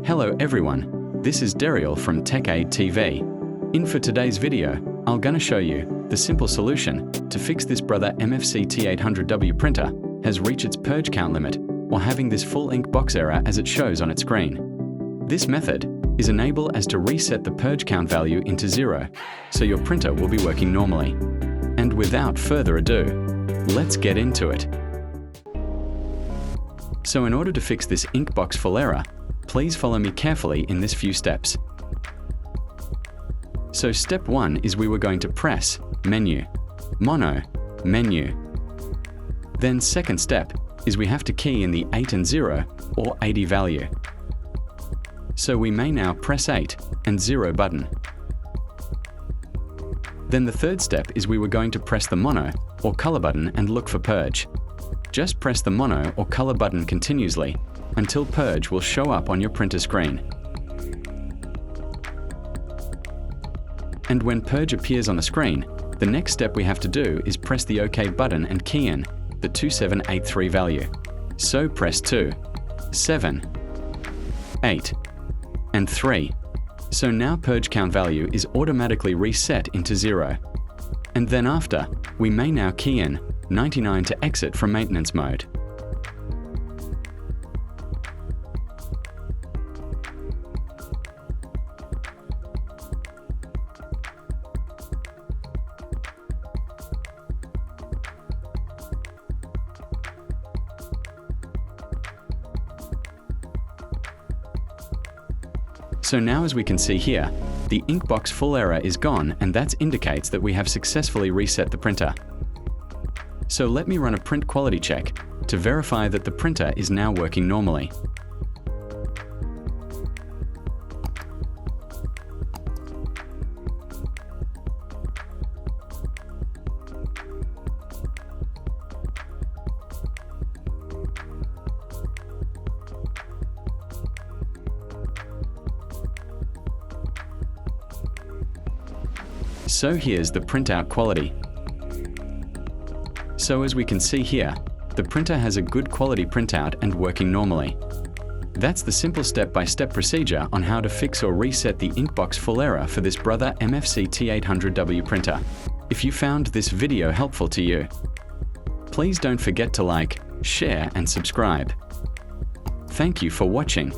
Hello everyone, this is Daryl from TechAid TV. In for today's video, I'm gonna show you the simple solution to fix this Brother MFC-T800W printer has reached its purge count limit or having this full Inkbox error as it shows on its screen. This method is enable as to reset the purge count value into 0, so your printer will be working normally. And without further ado, let's get into it. So in order to fix this Inkbox full error, please follow me carefully in this few steps. So step 1 is we were going to press Menu, Mono, Menu. Then second step is we have to key in the 8 and 0 or 80 value. So we may now press 8 and 0 button. Then the third step is we were going to press the Mono or color button and look for purge. Just press the Mono or color button continuously until purge will show up on your printer screen. And when purge appears on the screen, the next step we have to do is press the OK button and key in the 2783 value. So press 2, 7, 8, and 3. So now purge count value is automatically reset into 0. And then after, we may now key in 99 to exit from maintenance mode. So now as we can see here, the Inkbox full error is gone, and that indicates that we have successfully reset the printer. So let me run a print quality check to verify that the printer is now working normally. So here's the printout quality. So as we can see here, the printer has a good quality printout and working normally. That's the simple step-by-step procedure on how to fix or reset the Inkbox full error for this Brother MFC-T800W printer. If you found this video helpful to you, please don't forget to like, share and subscribe. Thank you for watching.